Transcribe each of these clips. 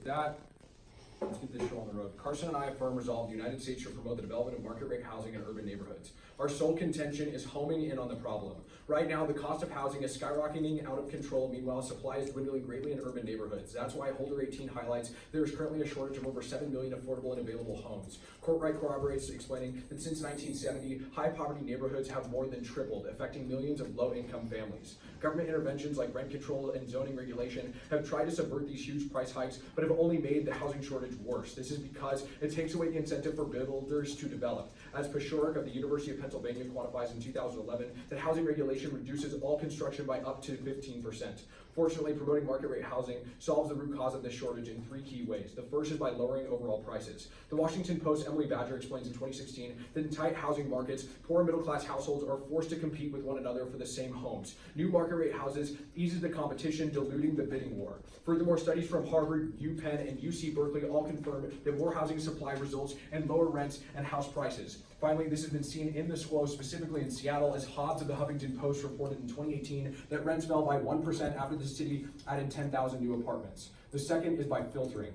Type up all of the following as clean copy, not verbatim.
that, let's get this show on the road. Carson and I affirm resolve the United States should promote the development of market rate housing in urban neighborhoods. Our sole contention is homing in on the problem. Right now, the cost of housing is skyrocketing out of control. Meanwhile, supply is dwindling greatly in urban neighborhoods. That's why Holder 18 highlights there is currently a shortage of over 7 million affordable and available homes. Courtright corroborates, explaining that since 1970, high poverty neighborhoods have more than tripled, affecting millions of low-income families. Government interventions like rent control and zoning regulation have tried to subvert these huge price hikes, but have only made the housing shortage worse. This is because it takes away the incentive for builders to develop. As Pashorek of the University of Pennsylvania quantifies in 2011, that housing regulation reduces all construction by up to 15%. Fortunately, promoting market rate housing solves the root cause of this shortage in 3 key ways. The first is by lowering overall prices. The Washington Post's Emily Badger explains in 2016 that in tight housing markets, poor and middle class households are forced to compete with one another for the same homes. New market rate houses eases the competition, diluting the bidding war. Furthermore, studies from Harvard, UPenn, and UC Berkeley all confirm that more housing supply results in lower rents and house prices. Finally, this has been seen in the SWO, specifically in Seattle, as Hobbs of the Huffington Post reported in 2018 that rents fell by 1% after the city added 10,000 new apartments. The second is by filtering.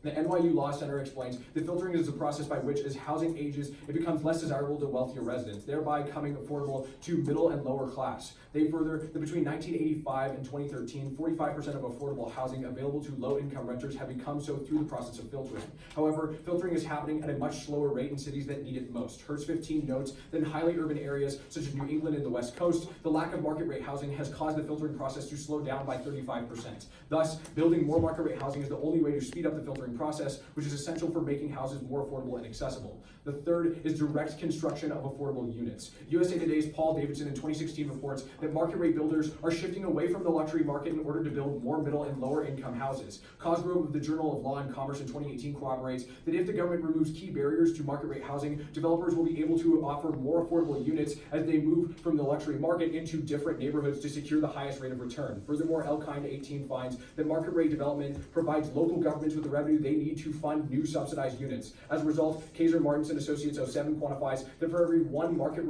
The NYU Law Center explains that filtering is the process by which, as housing ages, it becomes less desirable to wealthier residents, thereby becoming affordable to middle and lower class. They further that between 1985 and 2013, 45% of affordable housing available to low-income renters have become so through the process of filtering. However, filtering is happening at a much slower rate in cities that need it most. Hertz 15 notes that in highly urban areas, such as New England and the West Coast, the lack of market rate housing has caused the filtering process to slow down by 35%. Thus, building more market rate housing is the only way to speed up the filtering process, which is essential for making houses more affordable and accessible. The third is direct construction of affordable units. USA Today's Paul Davidson in 2016 reports that market rate builders are shifting away from the luxury market in order to build more middle and lower income houses. Cosgrove of the Journal of Law and Commerce in 2018 corroborates that if the government removes key barriers to market rate housing, developers will be able to offer more affordable units as they move from the luxury market into different neighborhoods to secure the highest rate of return. Furthermore, Elkind 18 finds that market rate development provides local governments with the revenue they need to fund new subsidized units. As a result, Kaiser Martinson Associates 07 quantifies that for every 100 market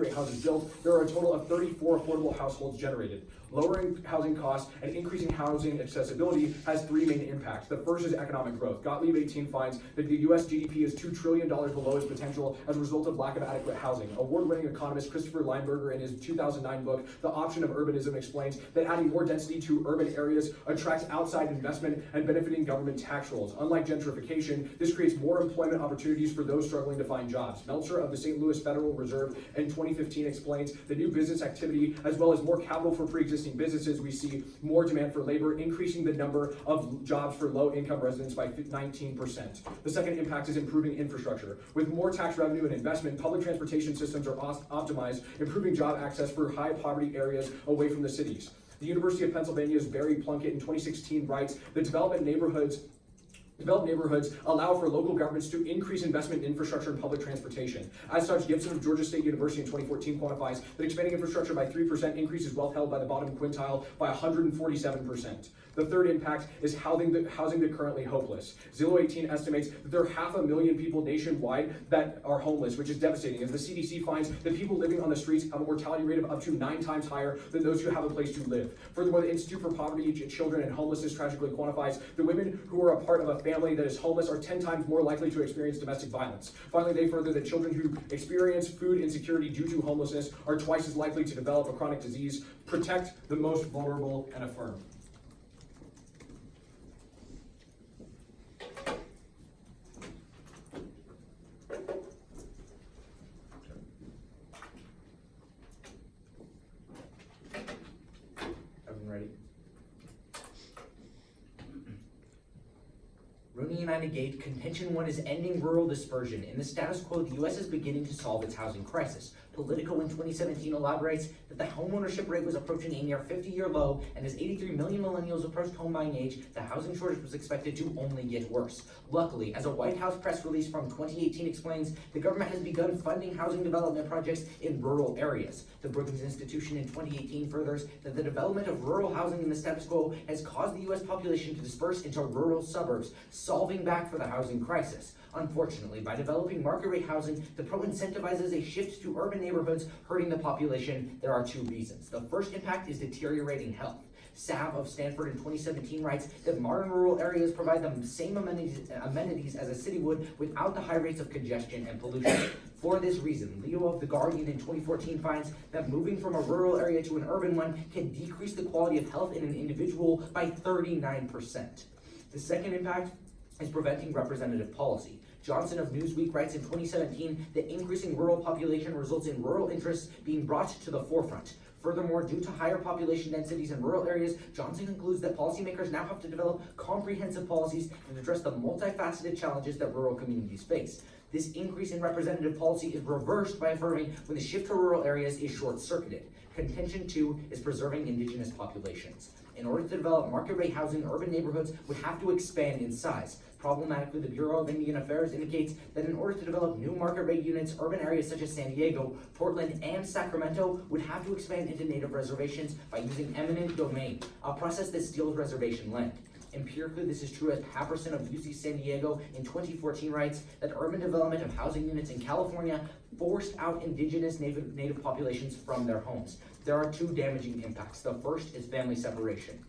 rate houses built, there are a total of 34 affordable households generated. Lowering housing costs and increasing housing accessibility has 3 main impacts. The first is economic growth. Gottlieb 18 finds that the U.S. GDP is $2 trillion below its potential as a result of lack of adequate housing. Award-winning economist Christopher Lineberger in his 2009 book, The Option of Urbanism, explains that adding more density to urban areas attracts outside investment and benefiting government tax rolls. Unlike gentrification, this creates more employment opportunities for those struggling to find jobs. Meltzer of the St. Louis Federal Reserve in 2015 explains that new business activity, as well as more capital for pre-existing businesses, we see more demand for labor, increasing the number of jobs for low-income residents by 19%. The second impact is improving infrastructure. With more tax revenue and investment, public transportation systems are optimized, improving job access for high-poverty areas away from the cities. The University of Pennsylvania's Barry Plunkett in 2016 writes that developed neighborhoods allow for local governments to increase investment in infrastructure and public transportation. As such, Gibson of Georgia State University in 2014 quantifies that expanding infrastructure by 3% increases wealth held by the bottom quintile by 147%. The third impact is housing the currently hopeless. Zillow 18 estimates that there are 500,000 people nationwide that are homeless, which is devastating, as the CDC finds that people living on the streets have a mortality rate of up to 9 times higher than those who have a place to live. Furthermore, the Institute for Poverty, Children, and Homelessness tragically quantifies that women who are a part of a family that is homeless are 10 times more likely to experience domestic violence. Finally, they further that children who experience food insecurity due to homelessness are twice as likely to develop a chronic disease. Protect the most vulnerable and affirm. Ready? Rooney United Gate, contention 1 is ending rural dispersion. In the status quo, the U.S. is beginning to solve its housing crisis. Politico in 2017 elaborates that the homeownership rate was approaching a near 50-year low, and as 83 million millennials approached home buying age, the housing shortage was expected to only get worse. Luckily, as a White House press release from 2018 explains, the government has begun funding housing development projects in rural areas. The Brookings Institution in 2018 furthers that the development of rural housing in the status quo has caused the U.S. population to disperse into rural suburbs, solving back for the housing crisis. Unfortunately, by developing market rate housing, the PRO incentivizes a shift to urban neighborhoods, hurting the population. There are 2 reasons. The first impact is deteriorating health. Sav of Stanford in 2017 writes that modern rural areas provide the same amenities as a city would without the high rates of congestion and pollution. For this reason, Leo of The Guardian in 2014 finds that moving from a rural area to an urban one can decrease the quality of health in an individual by 39%. The second impact is preventing representative policy. Johnson of Newsweek writes in 2017 that increasing rural population results in rural interests being brought to the forefront. Furthermore, due to higher population densities in rural areas, Johnson concludes that policymakers now have to develop comprehensive policies that address the multifaceted challenges that rural communities face. This increase in representative policy is reversed by affirming when the shift to rural areas is short-circuited. Contention 2 is preserving indigenous populations. In order to develop market-rate housing, urban neighborhoods would have to expand in size. Problematically, the Bureau of Indian Affairs indicates that in order to develop new market-rate units, urban areas such as San Diego, Portland, and Sacramento would have to expand into native reservations by using eminent domain, a process that steals reservation land. Empirically, this is true as Paperson of UC San Diego in 2014 writes that urban development of housing units in California forced out indigenous native populations from their homes. There are two damaging impacts. The first is family separation.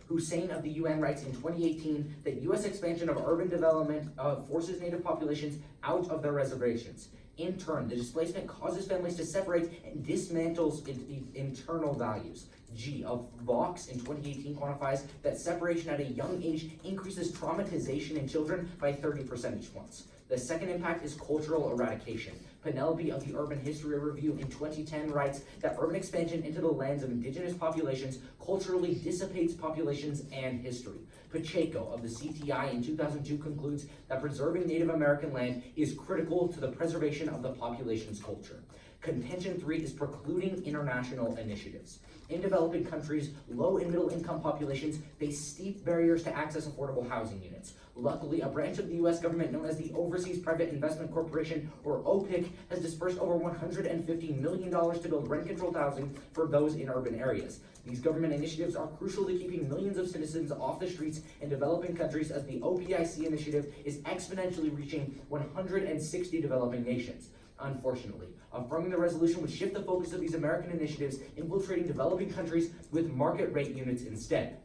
Hussein of the UN writes in 2018 that U.S. expansion of urban development forces native populations out of their reservations. In turn, the displacement causes families to separate and dismantles internal values. G of Vox in 2018 quantifies that separation at a young age increases traumatization in children by 30 percentage points. The second impact is cultural eradication. Penelope of the Urban History Review in 2010 writes that urban expansion into the lands of indigenous populations culturally dissipates populations and history. Pacheco of the CTI in 2002 concludes that preserving Native American land is critical to the preservation of the population's culture. Contention 3 is precluding international initiatives. In developing countries, low and middle income populations face steep barriers to access affordable housing units. Luckily, a branch of the U.S. government known as the Overseas Private Investment Corporation, or OPIC, has dispersed over $150 million to build rent-controlled housing for those in urban areas. These government initiatives are crucial to keeping millions of citizens off the streets in developing countries, as the OPIC initiative is exponentially reaching 160 developing nations. Unfortunately, affirming the resolution would shift the focus of these American initiatives, infiltrating developing countries with market rate units instead.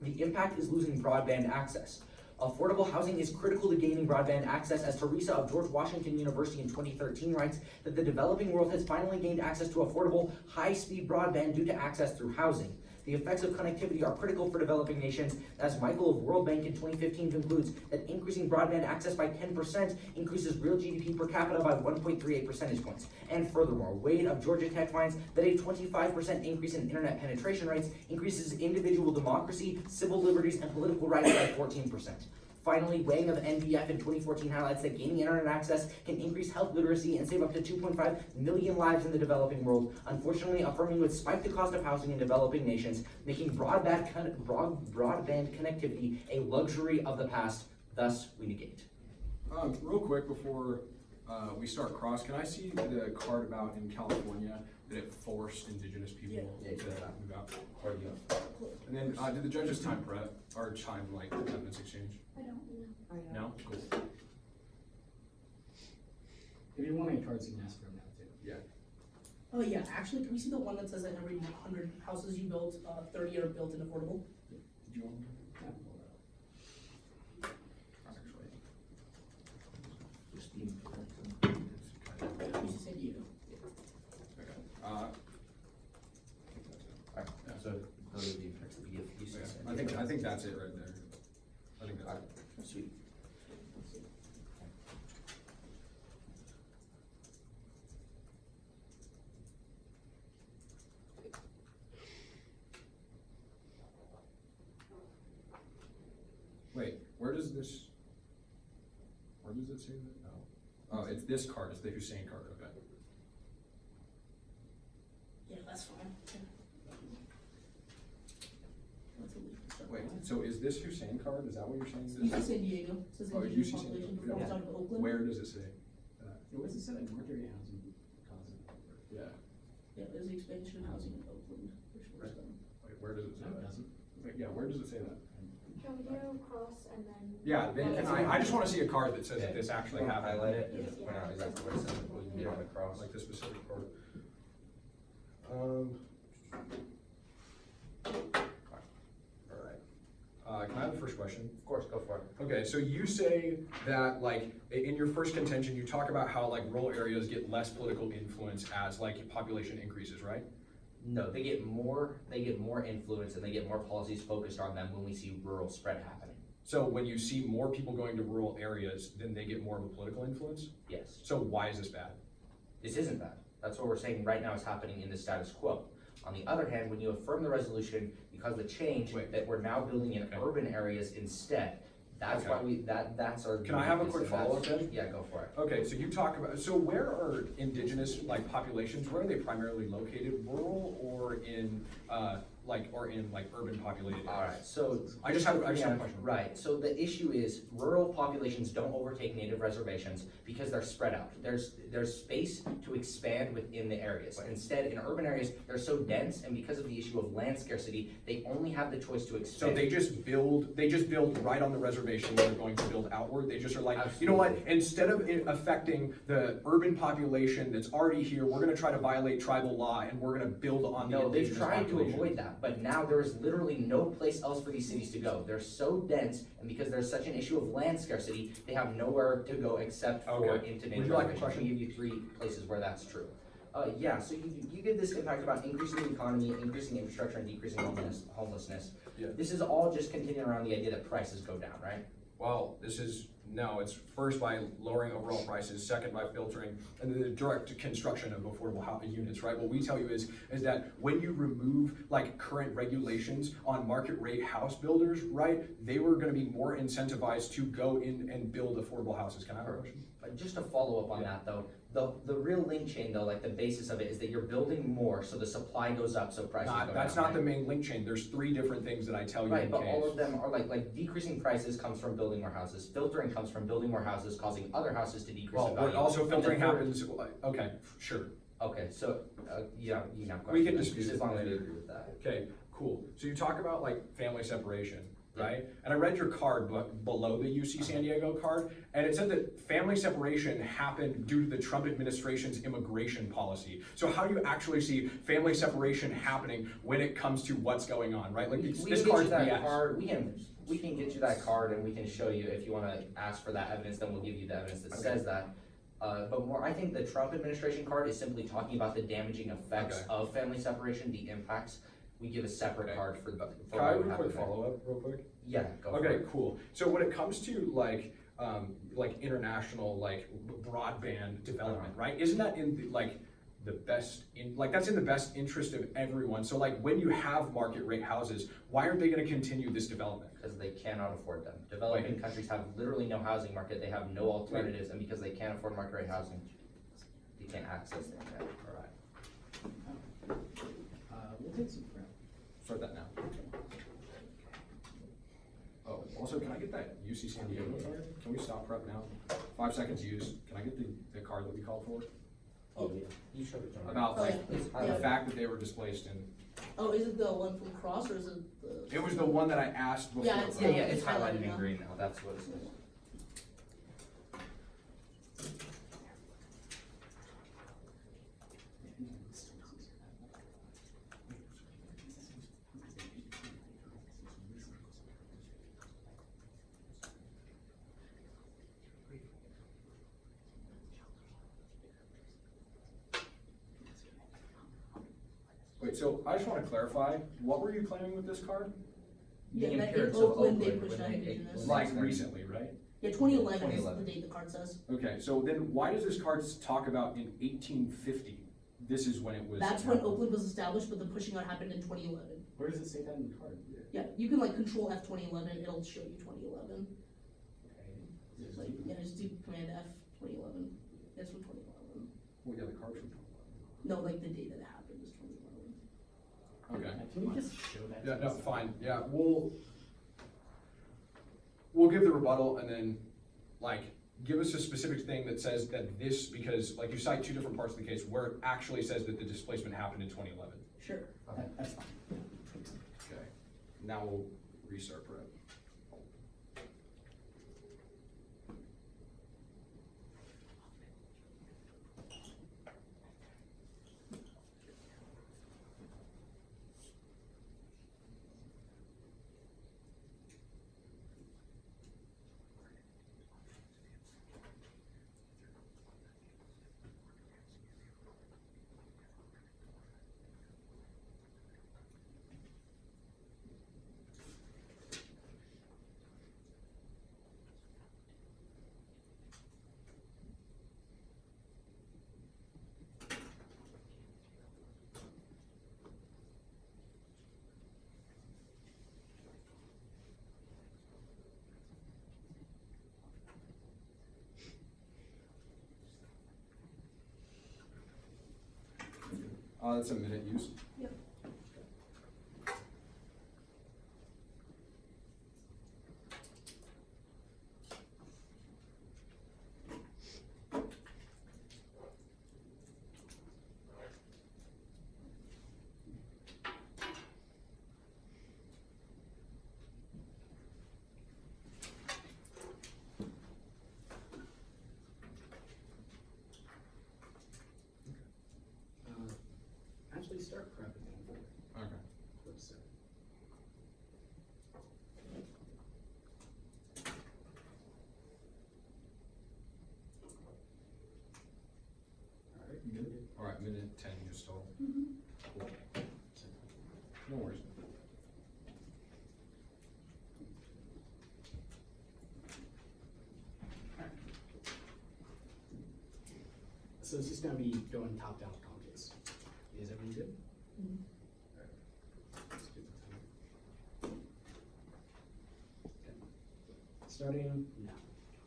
The impact is losing broadband access. Affordable housing is critical to gaining broadband access, as Teresa of George Washington University in 2013 writes that the developing world has finally gained access to affordable, high-speed broadband due to access through housing. The effects of connectivity are critical for developing nations, as Michael of World Bank in 2015 concludes that increasing broadband access by 10% increases real GDP per capita by 1.38 percentage points. And furthermore, Wade of Georgia Tech finds that a 25% increase in internet penetration rates increases individual democracy, civil liberties, and political rights by 14%. Finally, Wang of NBF in 2014 highlights that gaining internet access can increase health literacy and save up to 2.5 million lives in the developing world. Unfortunately, affirming would spike the cost of housing in developing nations, making broadband connectivity a luxury of the past. Thus, we negate. Real quick before we start cross, can I see the card about in California that it forced indigenous people to move out? And then did the judges time prep or time like the evidence exchange? I don't know. No? Cool. If you want any cards, you can ask for them now too. Yeah. Oh yeah, actually, can we see the one that says that every 100 houses you build, 30 are built and affordable? Did you want one? Yeah. Actually. You said you. Okay. So those are the effects that we give you. I think that's it right there. I think that's it. Sweet. Wait, where does it say that? Oh, it's this card, it's the Hussein card, okay. Yeah, that's fine. Wait, so is this Hussein card, is that what you're saying? UC San Diego, says Oh, indigenous UC San population Diego. performs out of Oakland. Where does it say? It was a set of market rate housing causes. Yeah, Yeah, there's the expansion of housing in Oakland, which was Right. done. wait, where does it say No, it that? doesn't. Wait, yeah, where does it say that? Can we do cross and then? Yeah, then, and I just wanna see a card that says that this actually happened. Highlight it, Yeah. and point out exactly what it says, we can get on the cross. Like the specific card. first question? Of course, go for it. Okay, so you say that like in your first contention, you talk about how like rural areas get less political influence as like population increases, right? No, they get more influence and they get more policies focused on them when we see rural spread happening. So when you see more people going to rural areas, then they get more of a political influence? Yes. So why is this bad? This isn't bad. That's what we're saying right now is happening in the status quo. On the other hand, when you affirm the resolution, because the change Wait. that we're now building in Okay. urban areas instead, that's Okay. why that's our. Can I have a quick is that's- follow-up then? Yeah, go for it. Okay, so you talk about, so where are indigenous like populations, where are they primarily located? Rural or in urban populated All areas? right, so. I just have a question. Right, so the issue is rural populations don't overtake native reservations because they're spread out. There's space to expand within the areas. Instead, in urban areas, they're so dense, and because of the issue of land scarcity, they only have the choice to So expand. they just build right on the reservation where they're going to build outward. They just are like, you know what, instead of it affecting the urban population that's already here, we're gonna try to violate tribal law and we're gonna build on the No, they've indigenous tried to population. avoid that, but now there is literally no place else for these cities to go. They're so dense, and because there's such an issue of land scarcity, they have nowhere to go except for Okay. into Would native you like a reservations. question? I'll give you 3 places where that's true. Yeah, so you give this impact about increasing the economy, increasing infrastructure, and decreasing homelessness. Yeah. This is all just continuing around the idea that prices go down, right? Well, it's first by lowering overall prices, second by filtering, and then the direct construction of affordable housing units, right? What we tell you is that when you remove like current regulations on market rate house builders, right, they were gonna be more incentivized to go in and build affordable houses. Can I have a question? Just to follow up on that though, the real link chain though, like the basis of it is that you're building more, so the supply goes up, so prices go down. That's not right? the main link chain. There's 3 different things that I tell you Right, in but all case. of them are like decreasing prices comes from building more houses, filtering comes from building more houses, causing other houses to decrease in Well, value. also And filtering the third- happens, okay, sure. Okay, so, yeah, you have We questions, can just dispute as it long as you later. agree with that. Okay, cool. So you talk about like family separation, right? And I read your card below the UC San Diego card, and it said that family separation happened due to the Trump administration's immigration policy. So how do you actually see family separation happening when it comes to what's going on, right? Like We this can get you card's that BS. card, we can get you that card and we can show you, if you wanna ask for that evidence, then we'll give you the evidence that Okay. says that. But more, I think the Trump administration card is simply talking about the damaging effects Okay. of family separation, the impacts. We give a separate Okay. card for Can what I have would a happen quick there. follow-up real quick? Yeah, go for Okay, it. cool. So when it comes to like international broadband development, right? Isn't that in that's in the best interest of everyone? So like when you have market rate houses, why aren't they gonna continue this development? Because they cannot afford them. Developing countries have literally no housing market, they have no alternatives, and because they can't afford market rate housing, they can't access them. All right, We'll take some prep. start that now. Oh, also, can I get that UC San Diego card? Can we stop prep now? 5 seconds used. Can I get the card that we called for? Oh, yeah. You showed it to me. About Oh, like yeah. the fact that they were displaced in. Oh, is it the one from Cross or is it the? It was the one that I asked before. Yeah, it's- Yeah, yeah, it's It's highlighted highlighted in now. green now, that's what it says. Wait, so I just want to clarify, what were you claiming with this card? Yeah, The that in appearance of Oakland, they Oakland pushed when out they- indigenous. Like recently, right? Yeah, 2011 is 2011. the date the card says. Okay, so then why does this card talk about in 1850? This is when it was. That's when Oakland was established, but the pushing out happened in 2011. Where does it say that in the card? Yeah, you can like control F 2011, it'll show you 2011. Is Like, it- yeah, just do command F 2011. It's from 2011. Well, yeah, the card's from. No, like the date that it happened is 2011. Okay. Can you just show that? Yeah, to no, us? fine, yeah, we'll give the rebuttal and then, like, give us a specific thing that says that this, because, like, you cite 2 different parts of the case where it actually says that the displacement happened in 2011. Sure. That's fine. Okay, now we'll restart prep. That's a minute use. Yep. Actually start prepping them for Okay. quick set. Alright, good. All right, minute 10 just total. Cool. No worries. So it's just gonna be going top down context. Is everyone good? Mhm. Alright. Let's do the timer. Okay. Starting now.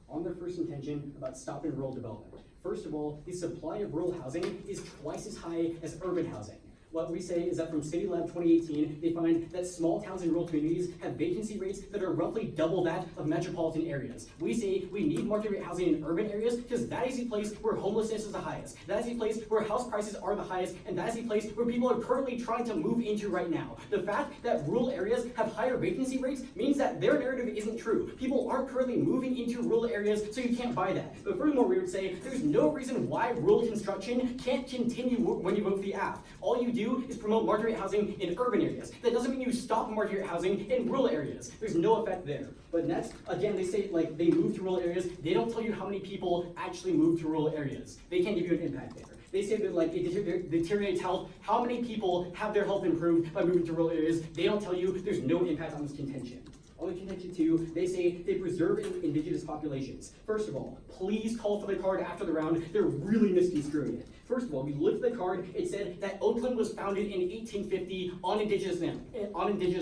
On their first intention about stopping rural development. First of all, the supply of rural housing is twice as high as urban housing. What we say is that from City Lab 2018, they find that small towns and rural communities have vacancy rates that are roughly double that of metropolitan areas. We say we need market rate housing in urban areas because that is the place where homelessness is the highest. That is the place where house prices are the highest, and that is the place where people are currently trying to move into right now. The fact that rural areas have higher vacancy rates means that their narrative isn't true. People aren't currently moving into rural areas, so you can't buy that. But furthermore, we would say there's no reason why rural construction can't continue when you vote for the AF. All you do is promote market rate housing in urban areas. That doesn't mean you stop market rate housing in rural areas. There's no effect there. But next, again, they say like they move to rural areas. They don't tell you how many people actually move to rural areas. They can't give you an impact there. They say that like it deteriorates health. How many people have their health improved by moving to rural areas? They don't tell you. There's no impact on this contention. On the contention two, they say they preserve indigenous populations. First of all, please call for the card after the round. They're really misconstruing it. First of all, we looked at the card, it said that Oakland was founded in 1850 on indigenous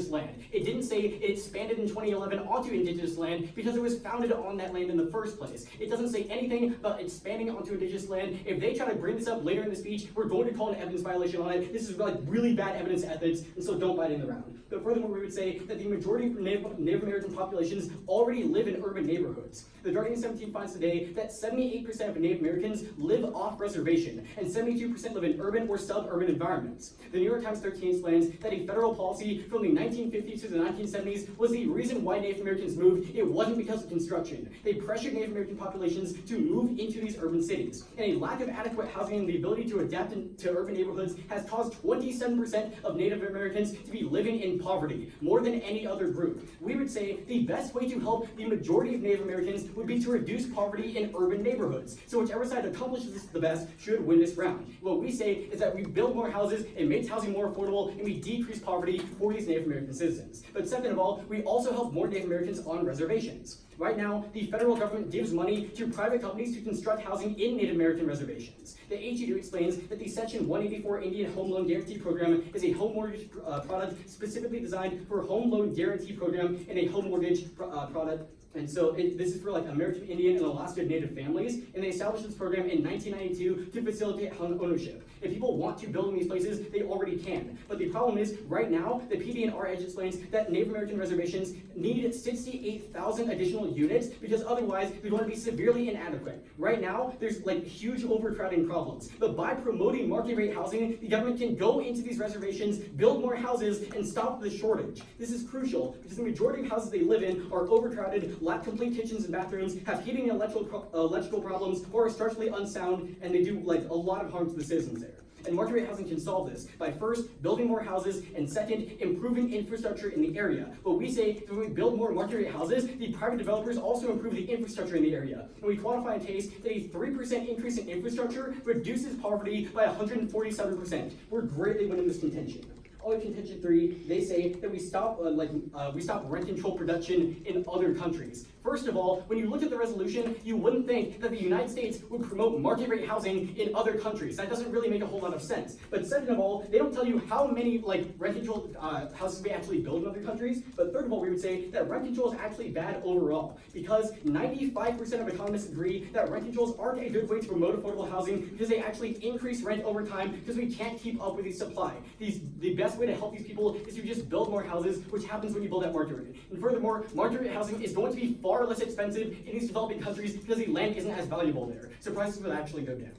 land. It didn't say it expanded in 2011 onto indigenous land because it was founded on that land in the first place. It doesn't say anything about expanding onto indigenous land. If they try to bring this up later in the speech, we're going to call an evidence violation on it. This is like really bad evidence ethics, and so don't buy it in the round. But furthermore, we would say that the majority of Native American populations already live in urban neighborhoods. The Guardian 17 finds today that 78% of Native Americans live off reservation, and 72% live in urban or suburban environments. The New York Times 13 explains that a federal policy from the 1950s to the 1970s was the reason why Native Americans moved. It wasn't because of construction. They pressured Native American populations to move into these urban cities. And a lack of adequate housing and the ability to adapt to urban neighborhoods has caused 27% of Native Americans to be living in poverty, more than any other group. We would say the best way to help the majority of Native Americans would be to reduce poverty in urban neighborhoods. So whichever side accomplishes this the best should win this round. What we say is that we build more houses, it makes housing more affordable, and we decrease poverty for these Native American citizens. But second of all, we also help more Native Americans on reservations. Right now, the federal government gives money to private companies to construct housing in Native American reservations. The HED explains that the Section 184 Indian Home Loan Guarantee Program is a home mortgage product specifically designed for a home loan guarantee program and a home mortgage product. And so this is for like American Indian and Alaska Native families, and they established this program in 1992 to facilitate home ownership. If people want to build in these places, they already can. But the problem is, right now, the PD&R Edge explains that Native American reservations need 68,000 additional units because otherwise they're going to be severely inadequate. Right now, there's like huge overcrowding problems. But by promoting market rate housing, the government can go into these reservations, build more houses, and stop the shortage. This is crucial because the majority of houses they live in are overcrowded, lack complete kitchens and bathrooms, have heating and electrical problems, or are structurally unsound, and they do like a lot of harm to the citizens there. And market rate housing can solve this by first, building more houses, and second, improving infrastructure in the area. But we say that when we build more market rate houses, the private developers also improve the infrastructure in the area. And we quantify in case that a 3% increase in infrastructure reduces poverty by 147%. We're greatly winning this contention. On contention 3, they say that we stop rent control production in other countries. First of all, when you look at the resolution, you wouldn't think that the United States would promote market rate housing in other countries. That doesn't really make a whole lot of sense. But second of all, they don't tell you how many rent control houses we actually build in other countries. But third of all, we would say that rent control is actually bad overall, because 95% of economists agree that rent controls aren't a good way to promote affordable housing because they actually increase rent over time because we can't keep up with the supply. The best way to help these people is to just build more houses, which happens when you build at market rate. And furthermore, market rate housing is going to be far less expensive in these developing countries because the land isn't as valuable there. So prices will actually go down.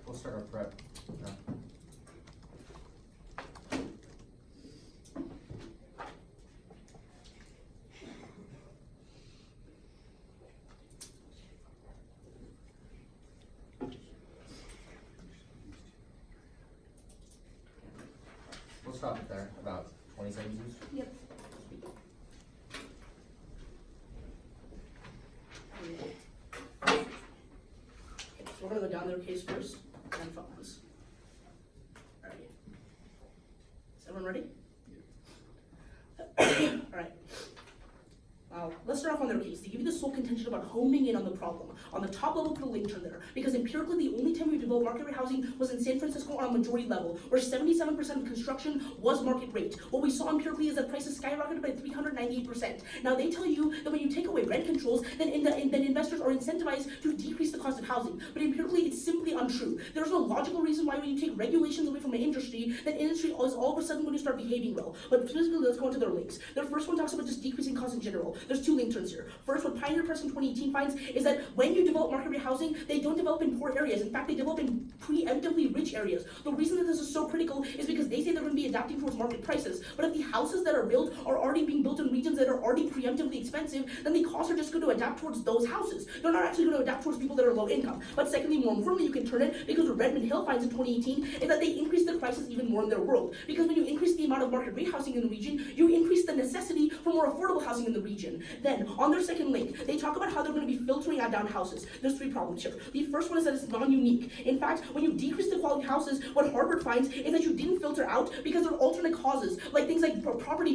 We'll start our prep. Yeah. We'll stop it there, about 20 seconds. Yep. Okay, so we're gonna go down their case first, and then phones. Alright. Is everyone ready? Alright. Let's start off on their case. They give you the sole contention about homing in on the problem. On the top level, put a link turn there. Because empirically, the only time we developed market rate housing was in San Francisco on a majority level, where 77% of construction was market rate. What we saw empirically is that prices skyrocketed by 398%. Now, they tell you that when you take away rent controls, then investors are incentivized to decrease the cost of housing. But empirically, it's simply untrue. There's no logical reason why when you take regulations away from an industry, that industry is all of a sudden going to start behaving well. But specifically, let's go into their links. Their first one talks about just decreasing costs in general. There's two link turns here. First, what Pioneer Press in 2018 finds is that when you develop market rate housing, they don't develop in poor areas. In fact, they develop in preemptively rich areas. The reason that this is so critical is because they say they're going to be adapting towards market prices. But if the houses that are built are already being built in regions that are already preemptively expensive, then the costs are just going to adapt towards those houses. They're not actually going to adapt towards people that are low income. But secondly, more importantly, you can turn it because what Redmond Hill finds in 2018 is that they increase the prices even more in their world. Because when you increase the amount of market rate housing in the region, you increase the necessity for more affordable housing in the region. Then, on their second link, they talk about how they're going to be filtering out down houses. There's three problems here. The first one is that it's non-unique. In fact, when you decrease the quality of houses, what Harvard finds is that you didn't filter out because there are alternate causes, like things like property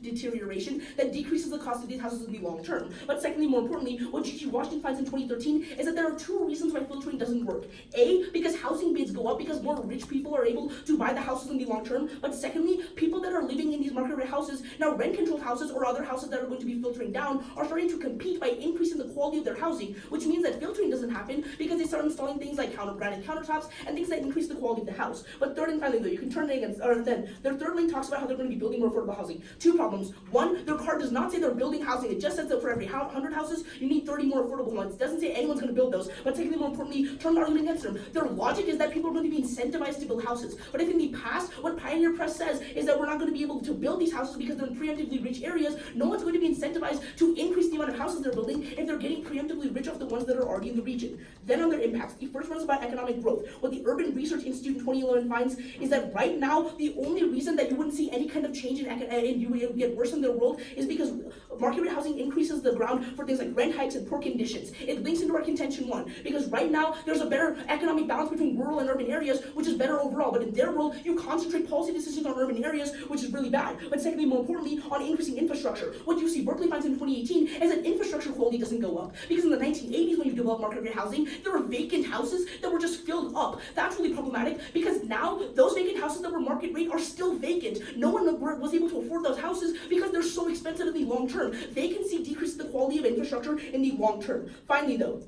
deterioration that decreases the cost of these houses in the long term. But secondly, more importantly, what G.G. Washington finds in 2013 is that there are two reasons why filtering doesn't work. A, because housing bids go up because more rich people are able to buy the houses in the long term. But secondly, people that are living in these market rate houses, now rent-controlled houses or other houses that are going to be filtering down, are starting to compete by increasing the quality of their housing, which means that filtering doesn't happen because they start installing things like branded countertops and things that increase the quality of the house. But third and finally, though, you can turn it against, or then their third link talks about how they're going to be building more affordable housing. Two problems. One, their card does not say they're building housing. It just says that for every 100 houses, you need 30 more affordable ones. It doesn't say anyone's going to build those. But secondly, more importantly, turn the argument against them. Their logic is that people are going to be incentivized to build houses. But if in the past, what Pioneer Press says is that we're not going to be able to build these houses because they're in preemptively rich areas, no one's going to be incentivized to increase the amount of houses they're building if they're getting preemptively rich off the ones that are already in the region. Then on their impacts, the first one is about economic growth. What the Urban Research Institute in 2011 finds is that right now, the only reason that you wouldn't see any kind of change and you would get worse in their world is because market rate housing increases the ground for things like rent hikes and poor conditions. It links into our contention one, because right now, there's a better economic balance between rural and urban areas, which is better overall. But in their world, you concentrate policy decisions on urban areas, which is really bad. But secondly, more importantly, on increasing infrastructure. What UC Berkeley finds in 2018 is that infrastructure quality doesn't go up. Because in the 1980s, when you developed market rate housing, there were vacant houses that were just filled up. That's really problematic because now those vacant houses that were market rate are still vacant. No one was able to afford those houses because they're so expensive in the long term. Vacancy decreases the quality of infrastructure in the long term. Finally, though,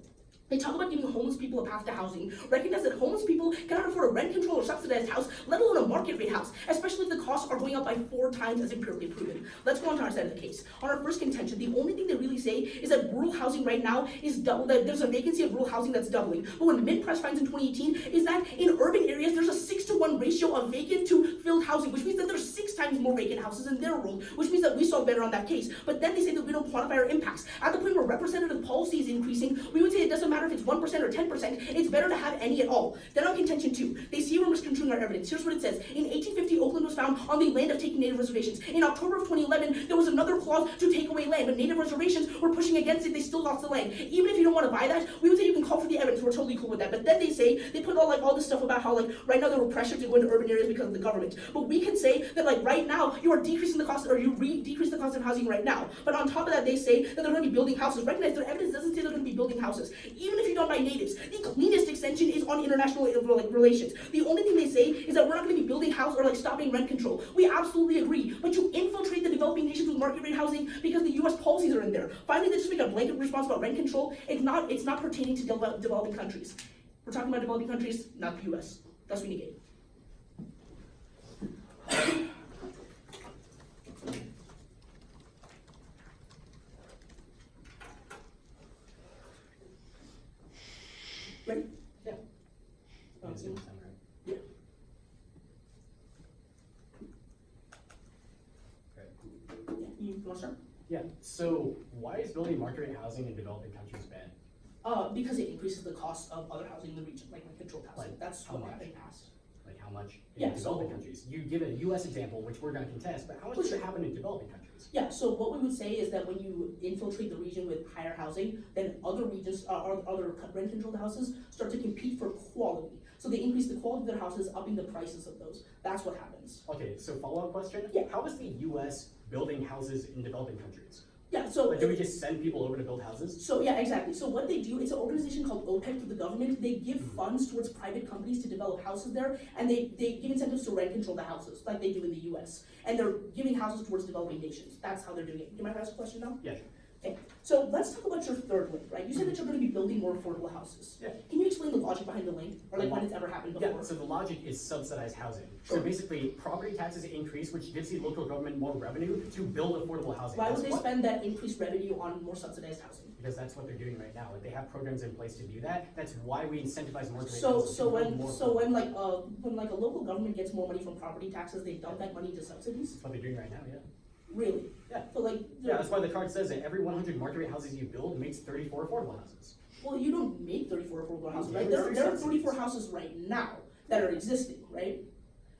they talk about giving homeless people a path to housing. Recognize that homeless people cannot afford a rent control or subsidized house, let alone a market rate house, especially if the costs are going up by 4 times as empirically proven. Let's go on to our side of the case. On our first contention, the only thing they really say is that rural housing right now is double, that there's a vacancy of rural housing that's doubling. But what MidPress finds in 2018 is that in urban areas, there's a 6-to-1 ratio of vacant to filled housing, which means that there's 6 times more vacant houses in their world, which means that we saw better on that case. But then they say that we don't quantify our impacts. At the point where representative policy is increasing, we would say it doesn't matter if it's 1% or 10%, it's better to have any at all. Then on contention 2, they see we're misconstruing our evidence. Here's what it says. In 1850, Oakland was found on the land of taking native reservations. In October of 2011, there was another clause to take away land, but native reservations were pushing against it. They still lost the land. Even if you don't want to buy that, we would say you can call for the evidence. We're totally cool with that. But then they put all this stuff about how right now there were pressure to go into urban areas because of the government. But we can say that right now you are decreasing the cost, or you decrease the cost of housing right now. But on top of that, they say that they're going to be building houses. Recognize their evidence doesn't say they're going to be building houses. Even if you don't buy natives, the cleanest extension is on international relations. The only thing they say is that we're not going to be building houses or stopping rent control. We absolutely agree. But you infiltrate the developing nations with market rate housing because the U.S. policies are in there. Finally, they just make a blanket response about rent control. It's not pertaining to developing countries. We're talking about developing countries, not the U.S. Thus we negate. Ready? Yeah. Okay. Right? Yeah. You want to start? Yeah, so why is building market rate housing in developing countries bad? Because it increases the cost of other housing in the region, like controlled housing. Like, That's how what much? happened past. Like how much in Yeah, developing so- countries? You give a US example, which we're gonna contest, but how much does it happen in developing countries? Yeah, so what we would say is that when you infiltrate the region with higher housing, then other regions, other rent-controlled houses start to compete for quality. So they increase the quality of their houses, upping the prices of those. That's what happens. Okay, so follow-up question? Yeah. How is the US building houses in developing countries? Yeah, so Like, do we just send people over to build houses? So yeah, exactly. So what they do, it's an organization called OPEC through the government. They give funds towards private companies to develop houses there, and they give incentives to rent control the houses, like they do in the US. And they're giving houses towards developing nations. That's how they're doing it. Do you mind if I ask a question now? Yeah, sure. Okay, so let's talk about your third link, right? You said that you're going to be building more affordable houses. Yeah. Can you explain the logic behind the link, or when it's ever happened before? Yeah, so the logic is subsidized housing. So Sure. basically, property taxes increase, which gives the local government more revenue to build affordable housing. Why That's would they what- spend that increased revenue on more subsidized housing? Because that's what they're doing right now. Like, they have programs in place to do that. That's why we incentivize market rate So housing. to build more affordable- when a local government gets more money from property taxes, they dump that money into subsidies? That's what they're doing right now, yeah. Really? Yeah. So Yeah, that's why the card says that every 100 market rate houses you build makes 34 affordable houses. well, you don't make 34 affordable houses, Yeah, right? but There it's are through 34 subsidies. houses right now that are existing, right?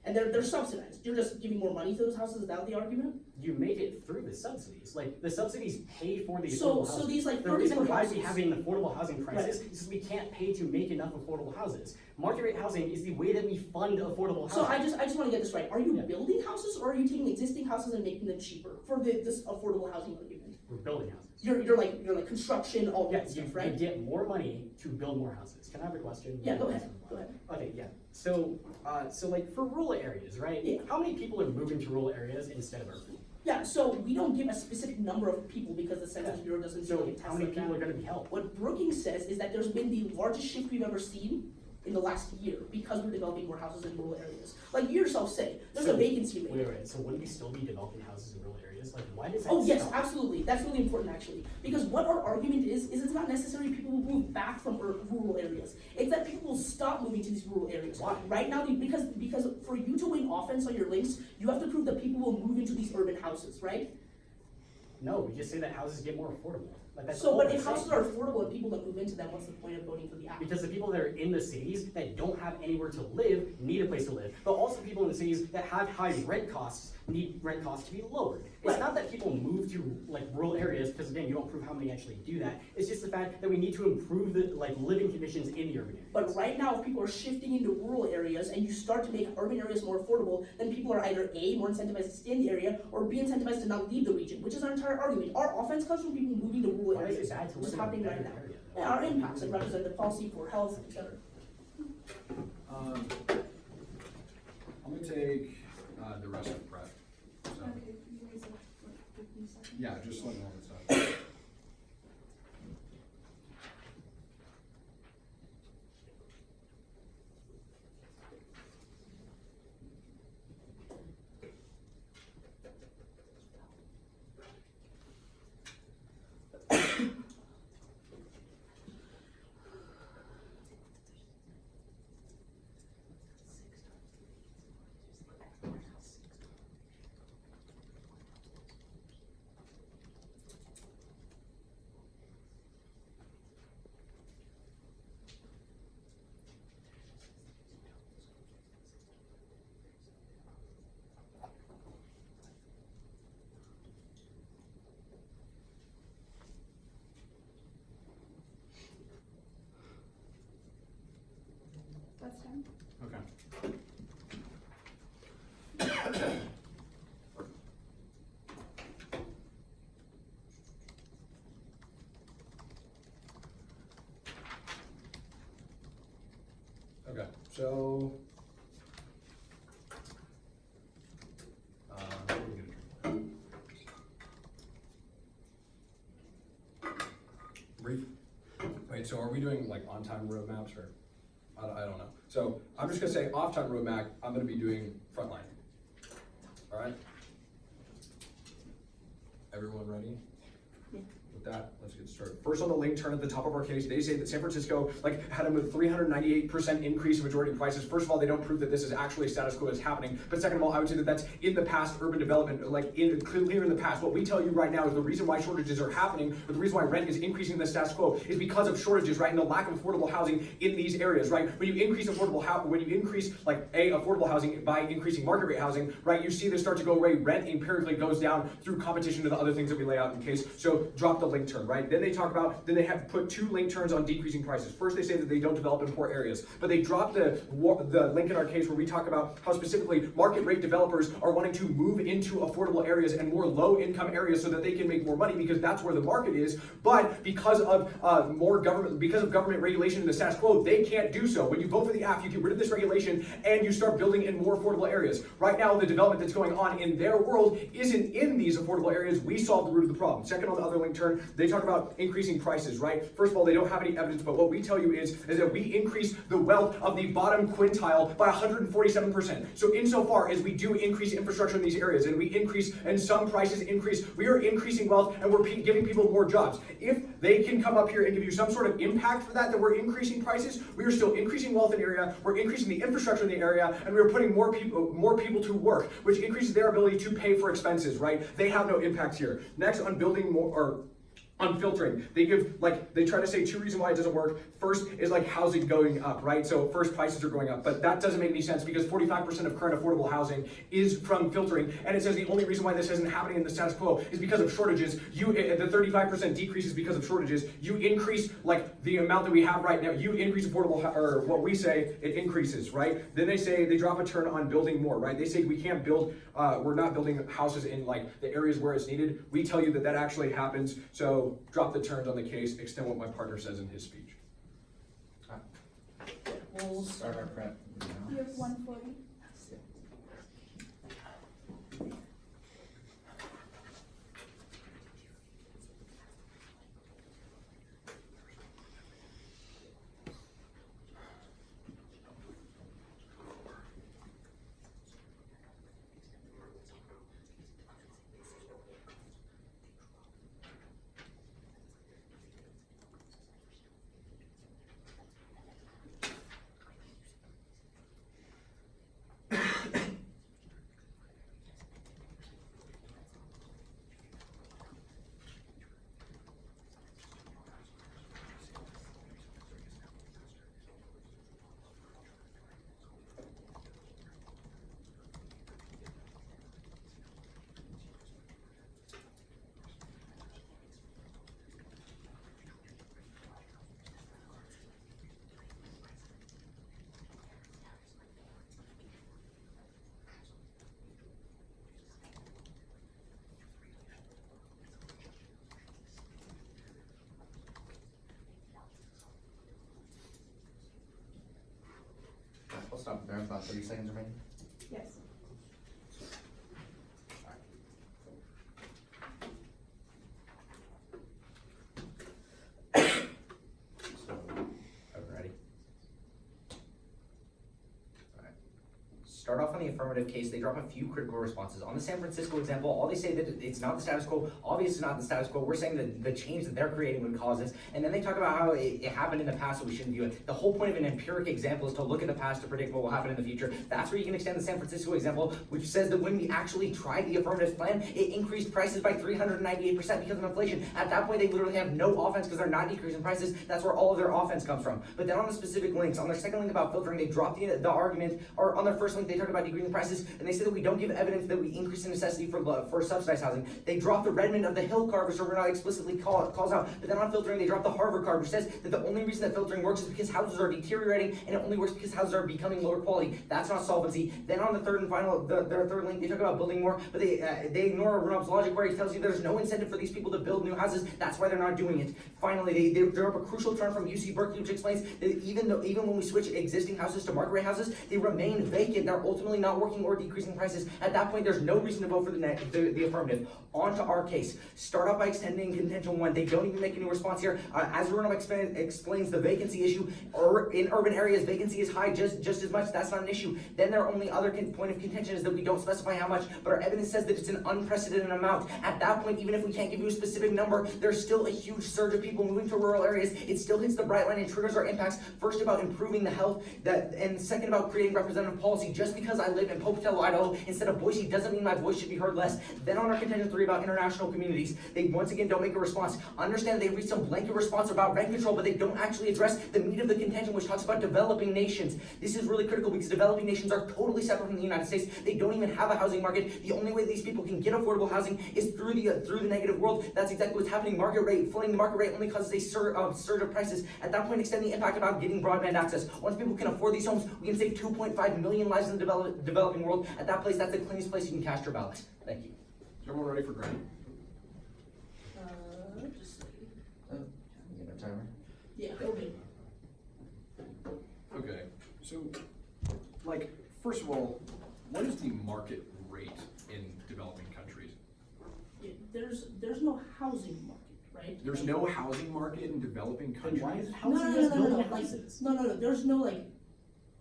And they're subsidized. You're just giving more money to those houses. Is that the argument? You make it through the subsidies. Like, the subsidies pay for the So- affordable so housing. these, The 34 reason why we houses- have an affordable housing crisis is because we can't pay to make enough affordable houses. Market rate housing is the way that we fund affordable housing. So I just want to get this right. Are you Yeah. building houses, or are you taking existing houses and making them cheaper for this affordable housing argument? We're building houses. You're like construction, all Yeah, that you, stuff, right? you get more money to build more houses. Can I have a question? Yeah, go ahead. Go ahead. Okay, yeah. So like for rural areas, right? Yeah. How many people are moving to rural areas instead of urban? Yeah, so we don't give a specific number of people because the Census Bureau doesn't do So like a test how many like people that. are gonna be helped? What Brookings says is that there's been the largest shift we've ever seen in the last year because we're developing more houses in rural areas. Like you yourself say, there's a So- vacancy rate. Wait, so wouldn't we still be developing houses in rural areas? Like, why does that Oh yes, stop? absolutely. That's really important actually. Because what our argument is it's not necessarily people will move back from rural areas. It's that people will stop moving to these rural areas. Why? Right now, because for you to win offense on your links, you have to prove that people will move into these urban houses, right? No, we just say that houses get more affordable. Like, that's So, all but we're if houses saying. are affordable and people don't move into them, what's the point of voting for the act? Because the people that are in the cities that don't have anywhere to live need a place to live. But also people in the cities that have high rent costs need rent costs to be lowered. It's Right. not that people move to like rural areas, because again, you don't prove how many actually do that. It's just the fact that we need to improve the like living conditions in the urban areas. But right now, if people are shifting into rural areas and you start to make urban areas more affordable, then people are either A, more incentivized to stay in the area, or B, incentivized to not leave the region, which is our entire argument. Our offense comes from people moving to rural Why is areas, it bad to which is live in a happening right better now. area, though? Yeah, our impacts like representative policy for health, etc. I'm gonna take the rest of prep. So, Okay, can you raise it, like, 15 seconds? yeah, just let me know what's up. So, brief. Wait, so are we doing like on-time roadmaps or? I don't know. So I'm just gonna say off-time roadmap, I'm gonna be doing frontline. All right? Everyone ready? Yeah. With that, let's get started. First on the link turn at the top of our case, they say that San Francisco had a 398% increase in majority prices. First of all, they don't prove that this is actually a status quo that's happening. But second of all, I would say that that's in the past urban development, clear in the past. What we tell you right now is the reason why shortages are happening, or the reason why rent is increasing in the status quo, is because of shortages, right, and the lack of affordable housing in these areas, right? When you increase affordable housing by increasing market rate housing, right, you see this start to go away. Rent empirically goes down through competition to the other things that we lay out in case. So drop the link turn, right? Then they have put 2 link turns on decreasing prices. First, they say that they don't develop in poor areas, but they drop the link in our case where we talk about how specifically market rate developers are wanting to move into affordable areas and more low income areas so that they can make more money because that's where the market is. But because of government regulation in the status quo, they can't do so. When you vote for the AF, you get rid of this regulation and you start building in more affordable areas. Right now, the development that's going on in their world isn't in these affordable areas. We solve the root of the problem. Second, on the other link turn, they talk about increasing prices, right? First of all, they don't have any evidence, but what we tell you is that we increase the wealth of the bottom quintile by 147%. So insofar as we do increase infrastructure in these areas and we increase and some prices increase, we are increasing wealth and we're giving people more jobs. If they can come up here and give you some sort of impact for that we're increasing prices, we are still increasing wealth in the area, we're increasing the infrastructure in the area, and we're putting more people to work, which increases their ability to pay for expenses, right? They have no impact here. Next, on building more, or on filtering, they try to say 2 reasons why it doesn't work. First is housing going up, right? So first, prices are going up, but that doesn't make any sense because 45% of current affordable housing is from filtering, and it says the only reason why this isn't happening in the status quo is because of shortages. The 35% decrease is because of shortages. You increase the amount that we have right now. You increase affordable, or what we say, it increases, right? Then they drop a turn on building more, right? They say we can't build, we're not building houses in the areas where it's needed. We tell you that actually happens. So drop the turns on the case, extend what my partner says in his speech. We'll start our prep now. You have 140. We'll stop there, about 30 seconds remaining. Yes. So, ready? Alright. Start off on the affirmative case, they drop a few critical responses. On the San Francisco example, all they say that it's not the status quo, obviously not the status quo. We're saying that the change that they're creating would cause this. And then they talk about how it happened in the past, so we shouldn't view it. The whole point of an empiric example is to look at the past to predict what will happen in the future. That's where you can extend the San Francisco example, which says that when we actually tried the affirmative plan, it increased prices by 398% because of inflation. At that point, they literally have no offense because they're not decreasing prices. That's where all of their offense comes from. But then on the specific links, on their second link about filtering, they drop the argument, or on their first link, they talk talk about decreasing prices, and they say that we don't give evidence that we increase the necessity for subsidized housing. They drop the Redmond of the Hill card, which we're not explicitly calls out, but then on filtering, they drop the Harvard card, which says that the only reason that filtering works is because houses are deteriorating, and it only works because houses are becoming lower quality. That's not solvency. Then on the third and final, their third link, they talk about building more, but they ignore Renob's logic where he tells you there's no incentive for these people to build new houses. That's why they're not doing it. Finally, they drop a crucial term from UC Berkeley, which explains that even when we switch existing houses to market rate houses, they remain vacant. They're ultimately not working or decreasing prices. At that point, there's no reason to vote for the affirmative. On to our case. Start off by extending contention 1. They don't even make any response here. As Renob explains the vacancy issue, in urban areas, vacancy is high just as much. That's not an issue. Then their only other point of contention is that we don't specify how much, but our evidence says that it's an unprecedented amount. At that point, even if we can't give you a specific number, there's still a huge surge of people moving to rural areas. It still hits the bright line and triggers our impacts. First, about improving the health, and second, about creating representative policy. Just because I live in Pocatello, Idaho, instead of Boise, doesn't mean my voice should be heard less. Then on our contention 3 about international communities, they once again don't make a response. Understand they read some blanket response about rent control, but they don't actually address the meat of the contention, which talks about developing nations. This is really critical because developing nations are totally separate from the United States. They don't even have a housing market. The only way these people can get affordable housing is through the negative world. That's exactly what's happening. Flooding the market rate only causes a surge of prices. At that point, extend the impact about getting broadband access. Once people can afford these homes, we can save 2.5 million lives in the developing world. At that place, that's the cleanest place you can cast your ballot. Thank you. Is everyone ready for Grant? Just a second. You get a timer? Yeah, okay. Okay, so, like, first of all, what is the market rate in developing countries? There's no housing market, right? There's no housing market in developing Then why countries? is No, housing no, just no, no, no, building like, houses? no, there's no like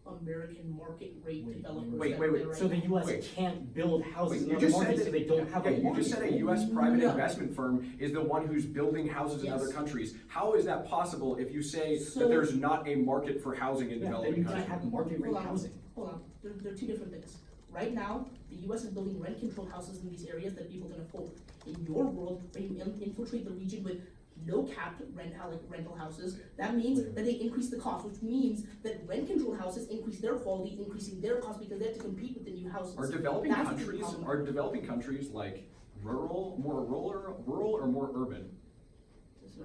American market rate Wait, developers. wait, out wait, there right So the now. US Wait. can't build houses Wait, in you other just said markets that, so they don't have yeah, a you just market. said a US private No. investment firm is the one who's building houses in other Yes. countries. How is that possible if you say So- that there's not a market for housing in Yeah, then developing you can't countries? have market rate housing. Hold on. They're two different things. Right now, the US is building rent-controlled houses in these areas that people can afford. In your world, when you infiltrate the region with no capped rental houses, that means that they increase the cost, which means that rent-controlled houses increase their quality, increasing their cost because they have to compete with the new houses. Are developing That's the countries, problem. are developing countries like rural or more urban?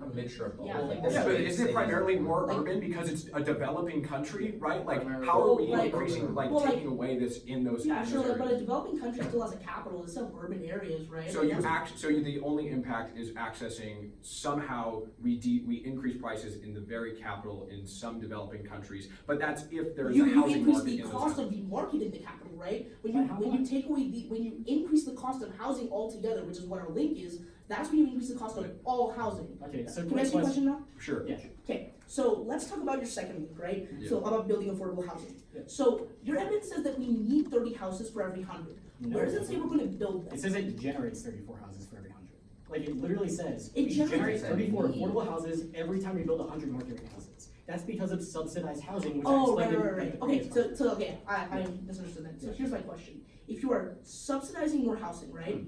A mixture of both. Yeah, Like, like- Yeah, but big isn't it cities- primarily more Like- urban because it's a developing country, right? Like, Primarily how are we Well, like- increasing, like, well, like- taking away this in those Yeah, sure, areas? but a developing country still has a capital, it's still urban areas, right? So Like, you that's- the only impact is accessing, somehow we increase prices in the very capital in some developing countries, but that's if there's a you housing increase market the in those cost countries. of the market in the capital, right? When But how you much? take away when you increase the cost of housing altogether, which is what our link is, that's when you increase the cost of all housing. Okay, so Can I ask you a question now? Sure. Yeah. Okay, so let's talk about your second link, right? So Yeah. about building affordable housing. Yeah. So your evidence says that we need 30 houses for every 100. No, Where does it it say we're gonna build them? It says it generates 34 houses for every 100. Like, it literally says, It we generates- generate 34 Need. affordable houses every time we build 100 market rate houses. That's because of subsidized housing, which I Oh, explained right, in- right. in the Okay, previous so okay, I misunderstood that. So Yeah. here's my question. If you are subsidizing more housing, right?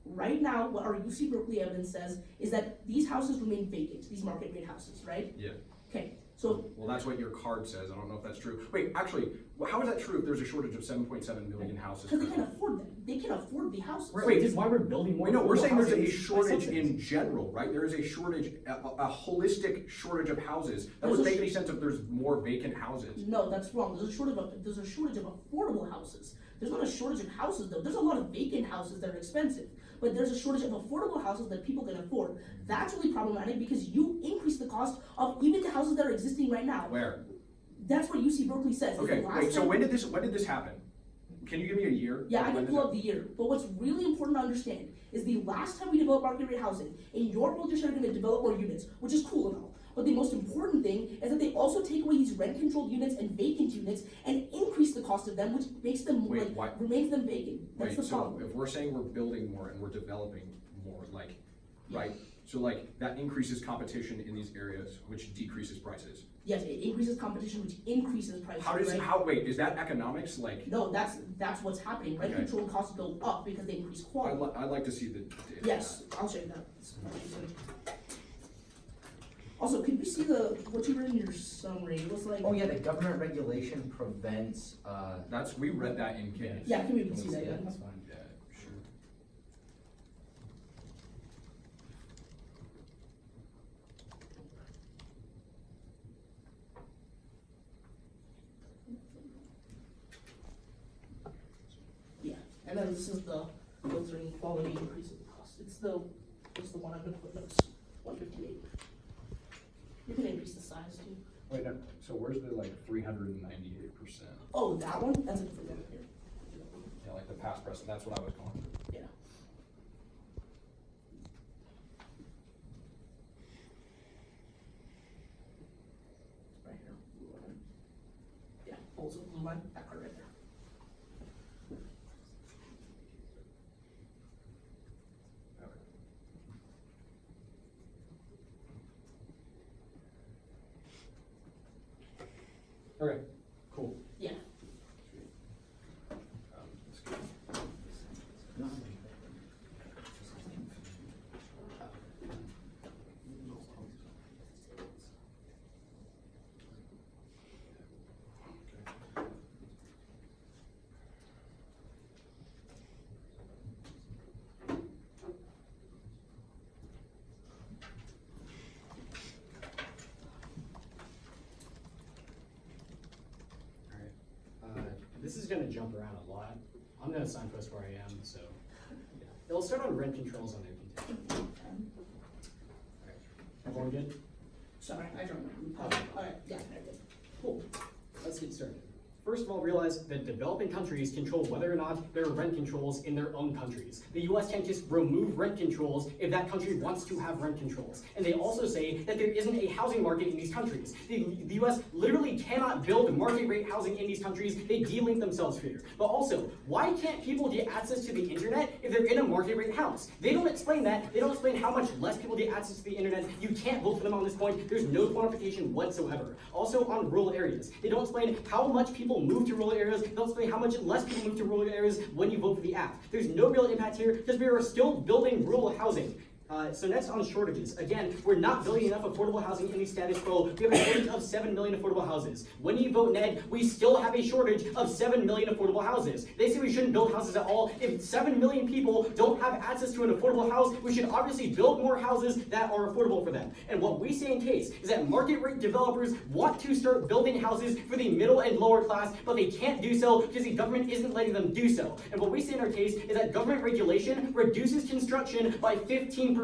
Right now, what our UC Berkeley evidence says is that these houses remain vacant, these market rate houses, right? Yeah. Okay, so, Well, that's what your card says. I don't know if that's true. Wait, actually, how is that true if there's a shortage of 7.7 million houses? because they can afford them, they can afford the houses. Right, Wait, which is why we're building more. Wait, no, we're affordable saying there's housing a by shortage subsidies. in general, right? There is a shortage, a holistic shortage of houses. That There's would a make sh- any sense if there's more vacant houses. No, that's wrong. There's a shortage of affordable houses. There's not a shortage of houses though. There's a lot of vacant houses that are expensive, but there's a shortage of affordable houses that people can afford. That's really problematic because you increase the cost of even the houses that are existing right now. Where? That's what UC Berkeley says. It's Okay, the last wait, so time- when did this happen? Can you give me a year? Yeah, Like, I when can did pull that- up the year. But what's really important to understand is the last time we developed market rate housing, in your world, you're going to develop more units, which is cool and all. But the most important thing is that they also take away these rent-controlled units and vacant units and increase the cost of them, which makes them Wait, why- remains them vacant. That's Wait, the so problem. if we're saying we're building more and we're developing more, like, right? So like, that increases competition in these areas, which decreases prices. Yes, it increases competition, which increases prices. How does, right? wait, is that economics? Like, No, that's what's happening. Okay. Rent-controlled costs go up because they increase quality. I'd like to see the. Yes, I'll show you that. Also, could you see what you read in your summary? It was like. Oh yeah, the government regulation prevents, We read that in case. Yeah, can we see that? Yeah, Yeah. that's fine. Yeah, sure. Yeah, and then this is the filtering quality increase of the cost. It's the one I'm gonna put notes, 158. You can increase the size too. Wait, no, so where's the like 398%? Oh, that one? That's a different one here. Yeah, like the past present, that's what I was going through. Yeah. Right here, blue line. Yeah, also blue line, that part right there. Okay, cool. Yeah. That's good. This is gonna jump around a lot. I'm gonna signpost where I am, so. Yeah. It'll start on rent controls on their contention. Everyone good? Sorry, I don't know. Alright, yeah, very good. Cool. Let's get started. First of all, realize that developing countries control whether or not there are rent controls in their own countries. The US can't just remove rent controls if that country wants to have rent controls. And they also say that there isn't a housing market in these countries. The US literally cannot build market rate housing in these countries. They de-link themselves here. But also, why can't people get access to the internet if they're in a market rate house? They don't explain that. They don't explain how much less people get access to the internet. You can't vote for them on this point. There's no quantification whatsoever. Also on rural areas. They don't explain how much people move to rural areas. They don't explain how much less people move to rural areas when you vote for the app. There's no real impact here because we are still building rural housing. So next on shortages. Again, we're not building enough affordable housing in the status quo. We have a shortage of 7 million affordable houses. When you vote Ned, we still have a shortage of 7 million affordable houses. They say we shouldn't build houses at all. If 7 million people don't have access to an affordable house, we should obviously build more houses that are affordable for them. And what we say in case is that market rate developers want to start building houses for the middle and lower class, but they can't do so because the government isn't letting them do so. And what we say in our case is that government regulation reduces construction by 15%.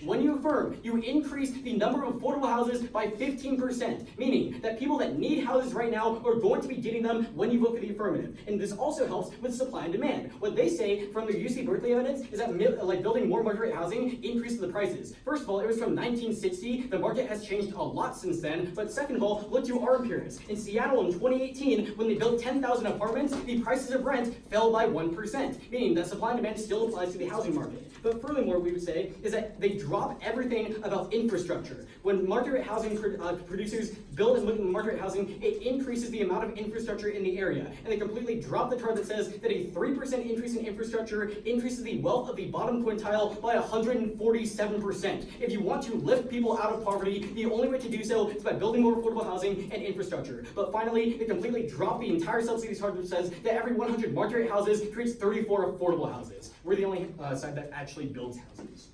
When you affirm, you increase the number of affordable houses by 15%, meaning that people that need houses right now are going to be getting them when you vote for the affirmative. And this also helps with supply and demand. What they say from their UC Berkeley evidence is that building more market rate housing increases the prices. First of all, it was from 1960. The market has changed a lot since then. But second of all, look to our empirics. In Seattle in 2018, when they built 10,000 apartments, the prices of rent fell by 1%, meaning that supply and demand still applies to the housing market. But furthermore, we would say is that they drop everything about infrastructure. When market rate housing producers build market rate housing, it increases the amount of infrastructure in the area. And they completely drop the chart that says that a 3% increase in infrastructure increases the wealth of the bottom quintile by 147%. If you want to lift people out of poverty, the only way to do so is by building more affordable housing and infrastructure. But finally, they completely drop the entire subsidies chart that says that every 100 market rate houses creates 34 affordable houses. We're the only side that actually builds houses.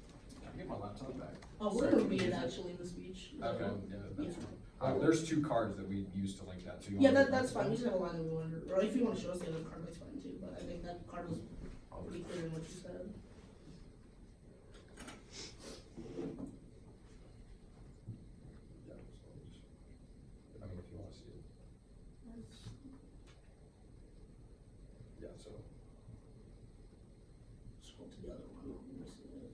I get my laptop back. We're gonna read it actually in the speech. Okay, yeah, that's Yeah. fine. There's 2 cards that we used to link that to. Yeah, that's fine. We just have a line that we wanted, or if you want to show us the other card, that's fine too. But I think that card was pretty clear in what you said. Yeah, so I mean, if you want to see it. Yeah, so. Scroll to the other one. Let me see it.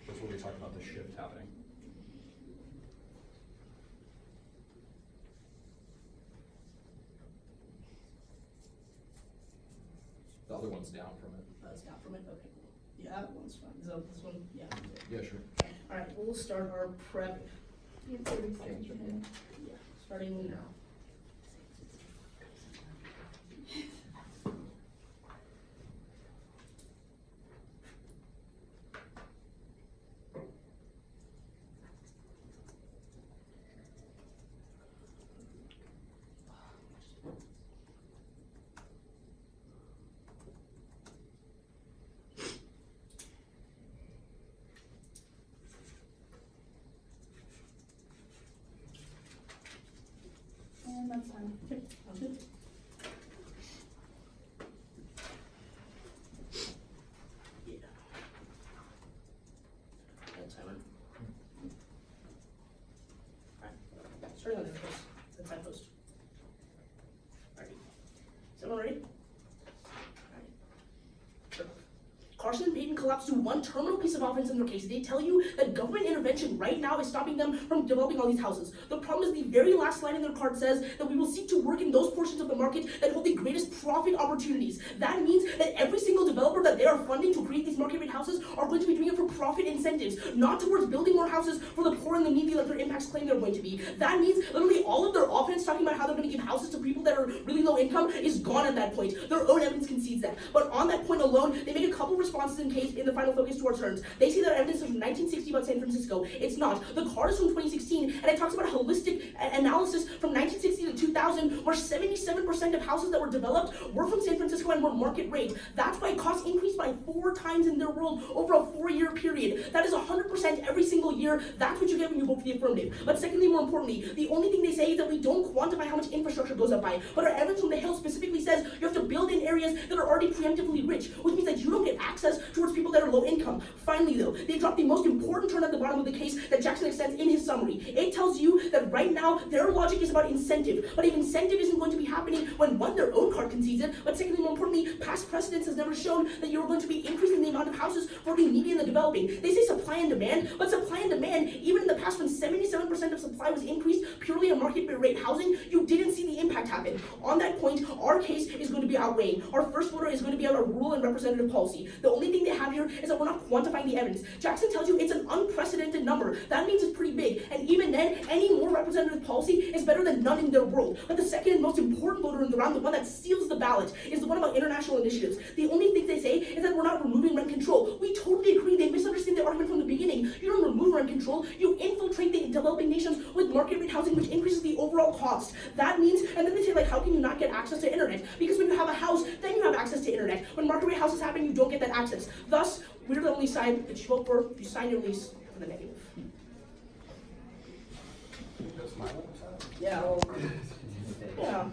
That's where we talked about the shift happening. The other one's down from it. That's down from it. Okay, cool. Yeah, that one's fine. Is that this one? Yeah. Yeah, sure. All right, we'll start our prep. You have 30 seconds ahead. Yeah, starting now. Okay, sounds good. Yeah. And timer. Alright, starting on the first, since I post. Alright. Is everyone ready? Alright. Sure. Carson and Payton collapsed to one terminal piece of offense in their case. They tell you that government intervention right now is stopping them from developing all these houses. The problem is the very last line in their card says that we will seek to work in those portions of the market that hold the greatest profit opportunities. That means that every single developer that they are funding to create these market rate houses are going to be doing it for profit incentives, not towards building more houses for the poor and the needy like their impacts claim they're going to be. That means literally all of their offense talking about how they're going to give houses to people that are really low income is gone at that point. Their own evidence concedes that. But on that point alone, they make a couple responses in the final focus towards terms. They say that evidence is from 1960 about San Francisco. It's not. The card is from 2016, and it talks about holistic analysis from 1960 to 2000, where 77% of houses that were developed were from San Francisco and were market rate. That's why costs increased by 4 times in their world over a 4-year period. That is 100% every single year. That's what you get when you vote for the affirmative. But secondly, more importantly, the only thing they say is that we don't quantify how much infrastructure goes up by. But our evidence from the Hill specifically says you have to build in areas that are already preemptively rich, which means that you don't get access towards people that are low income. Finally though, they drop the most important turn at the bottom of the case that Jackson extends in his summary. It tells you that right now their logic is about incentive, but if incentive isn't going to be happening when one, their own card concedes it, but secondly, more importantly, past precedence has never shown that you're going to be increasing the amount of houses for the needy and the developing. They say supply and demand, but supply and demand, even in the past when 77% of supply was increased purely on market rate housing, you didn't see the impact happen. On that point, our case is going to be outweighed. Our first voter is going to be on our rural and representative policy. The only thing they have here is that we're not quantifying the evidence. Jackson tells you it's an unprecedented number. That means it's pretty big. And even then, any more representative policy is better than none in their world. But the second and most important voter in the round, the one that seals the ballot, is the one about international initiatives. The only thing they say is that we're not removing rent control. We totally agree. They misunderstand the argument from the beginning. You don't remove rent control. You infiltrate the developing nations with market rate housing, which increases the overall cost. That means, and then they say, like, how can you not get access to internet? Because when you have a house, then you have access to internet. When market rate houses happen, you don't get that access. Thus, we're the only side that you vote for. You sign your lease for the negative. That's my one. Yeah.